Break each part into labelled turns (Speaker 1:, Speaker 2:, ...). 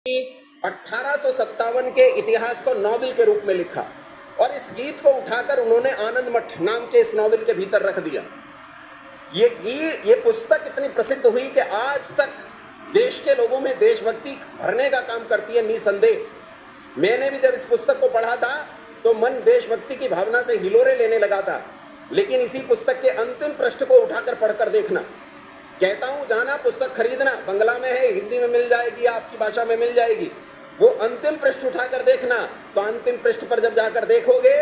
Speaker 1: 1857 के इतिहास को नॉवेल के रूप में लिखा और इस गीत को उठाकर उन्होंने आनंद मठ नाम के इस नॉवेल के भीतर रख दिया। ये पुस्तक इतनी प्रसिद्ध हुई कि आज तक देश के लोगों में देशभक्ति भरने का काम करती है निसंदेह। मैंने भी जब इस पुस्तक को पढ़ा था तो मन देशभक्ति की भावना से हिलोरे लेने लगा था। लेकिन इसी पुस्तक के अंतिम पृष्ठ को उठाकर पढ़कर देखना, कहता हूं जाना पुस्तक खरीदना, बंगला में है, हिंदी में मिल जाएगी, आपकी भाषा में मिल जाएगी। वो अंतिम पृष्ठ उठाकर देखना, तो अंतिम पृष्ठ पर जब जाकर देखोगे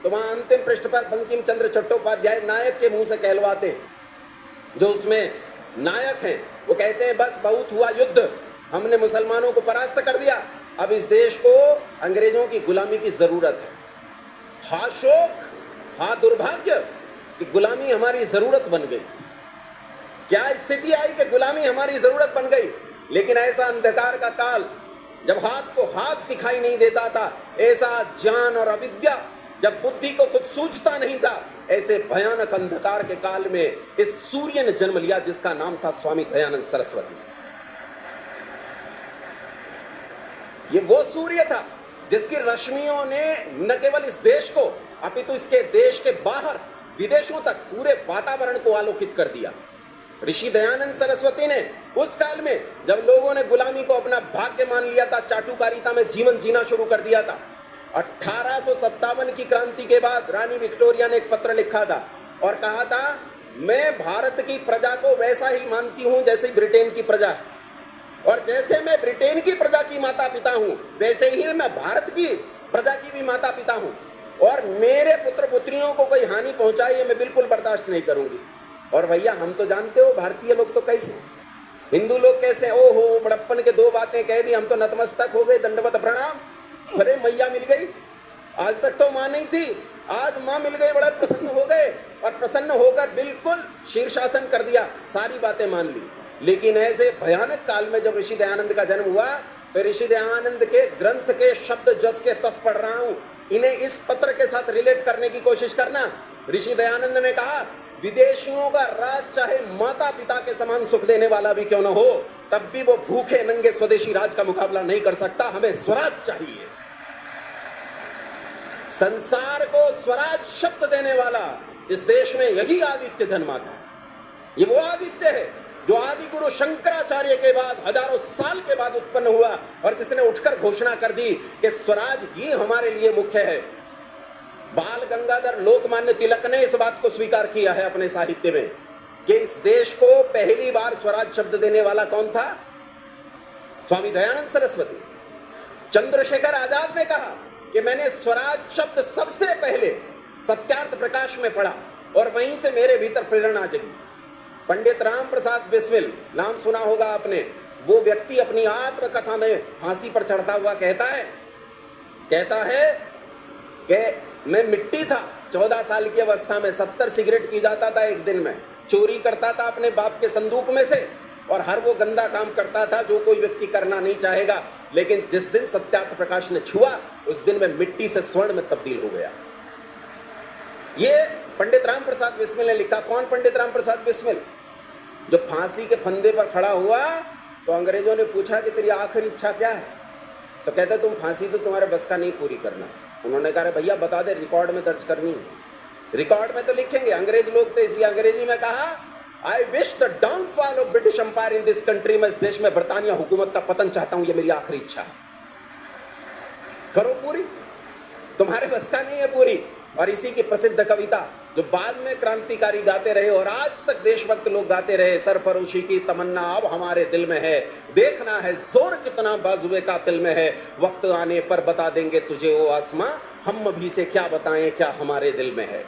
Speaker 1: तो वहां अंतिम पृष्ठ पर बंकिम चंद्र चट्टोपाध्याय नायक के मुंह से कहलवाते हैं। जो उसमें नायक हैं वो कहते हैं बस बहुत हुआ युद्ध, हमने मुसलमानों को परास्त कर दिया, अब इस देश को अंग्रेजों की गुलामी की जरूरत है। हा शोक, हा दुर्भाग्य कि गुलामी हमारी जरूरत बन गई। क्या स्थिति आई कि गुलामी हमारी जरूरत बन गई। लेकिन ऐसा अंधकार का काल जब हाथ को हाथ दिखाई नहीं देता था, ऐसा ज्ञान और अविद्या जब बुद्धि को कुछ सूझता नहीं था, ऐसे भयानक अंधकार के काल में इस सूर्य ने जन्म लिया जिसका नाम था स्वामी दयानंद सरस्वती। ये वो सूर्य था जिसकी रश्मियों ने न केवल इस देश को अपितु इसके देश के बाहर विदेशों तक पूरे वातावरण को आलोकित कर दिया। ऋषि दयानंद सरस्वती ने उस काल में जब लोगों ने गुलामी को अपना भाग्य मान लिया था, चाटुकारिता में जीवन जीना शुरू कर दिया था। 1857 की क्रांति के बाद रानी विक्टोरिया ने एक पत्र लिखा था और कहा था मैं भारत की प्रजा को वैसा ही मानती हूं जैसे ब्रिटेन की प्रजा है, और जैसे मैं ब्रिटेन की प्रजा की माता पिता हूं वैसे ही मैं भारत की प्रजा की भी माता पिता हूं, और मेरे पुत्र पुत्रियों को कोई हानि पहुंचाए ये मैं बिल्कुल बर्दाश्त नहीं करूंगी। और भैया हम तो जानते हो भारतीय लोग तो कैसे, हिंदू लोग कैसे, ओहो बड़प्पन के दो बातें कह दी, हम तो नतमस्तक हो गए, दंडवत प्रणाम, अरे मैया मिल गई। आज तक तो माँ नहीं थी, आज माँ मिल गई, बड़ा प्रसन्न हो गए और प्रसन्न होकर बिल्कुल शीर्षासन कर दिया, सारी बातें मान ली। लेकिन ऐसे भयानक काल में जब ऋषि दयानंद का जन्म हुआ तो ऋषि दयानंद के ग्रंथ के शब्द जस के तस पढ़ रहा हूं, इन्हें इस पत्र के साथ रिलेट करने की कोशिश करना। ऋषि दयानंद ने कहा विदेशियों का राज चाहे माता पिता के समान सुख देने वाला भी क्यों न हो, तब भी वो भूखे नंगे स्वदेशी राज का मुकाबला नहीं कर सकता। हमें स्वराज चाहिए। संसार को स्वराज शब्द देने वाला इस देश में यही आदित्य जन्मा था। ये वो आदित्य है जो आदि गुरु शंकराचार्य के बाद हजारों साल के बाद उत्पन्न हुआ और जिसने उठकर घोषणा कर दी कि स्वराज ही हमारे लिए मुख्य है। बाल गंगाधर लोकमान्य तिलक ने इस बात को स्वीकार किया है अपने साहित्य में कि इस देश को पहली बार स्वराज शब्द देने वाला कौन था? स्वामी दयानंद सरस्वती। चंद्रशेखर आजाद ने कहा कि मैंने स्वराज शब्द सबसे पहले सत्यार्थ प्रकाश में पढ़ा और वहीं से मेरे भीतर प्रेरणा जगी। पंडित राम प्रसाद बिस्मिल, नाम सुना होगा आपने, वो व्यक्ति अपनी आत्मकथा में फांसी पर चढ़ता हुआ कहता है कि मैं मिट्टी था, 14 साल की अवस्था में 70 सिगरेट पी जाता था एक दिन में, चोरी करता था अपने बाप के संदूक में से और हर वो गंदा काम करता था जो कोई व्यक्ति करना नहीं चाहेगा। लेकिन जिस दिन सत्यार्थ प्रकाश ने छुआ उस दिन मैं मिट्टी से स्वर्ण में तब्दील हो गया। ये पंडित राम प्रसाद बिस्मिल ने लिखा। कौन पंडित राम प्रसाद बिस्मिल? जो फांसी के फंदे पर खड़ा हुआ तो अंग्रेजों ने पूछा कि तेरी आखिरी इच्छा क्या है? तो कहते तुम फांसी तो तुम्हारे बस का नहीं पूरी करना। उन्होंने कहा भैया बता दे, रिकॉर्ड में दर्ज करनी है। रिकॉर्ड में तो लिखेंगे, अंग्रेज लोग थे इसलिए अंग्रेजी में कहा I wish the downfall of British empire in this country. मैं इस देश में बरतानिया हुकूमत का पतन चाहता हूं, ये मेरी आखिरी इच्छा है। करो पूरी, तुम्हारे बस का नहीं है पूरी। और इसी की प्रसिद्ध कविता जो बाद में क्रांतिकारी गाते रहे और आज तक देशभक्त लोग गाते रहे, सरफरोशी की तमन्ना अब हमारे दिल में है, देखना है जोर कितना बाजुए कातिल में है, वक्त आने पर बता देंगे तुझे ओ आसमां, हम अभी से क्या बताएं क्या हमारे दिल में है।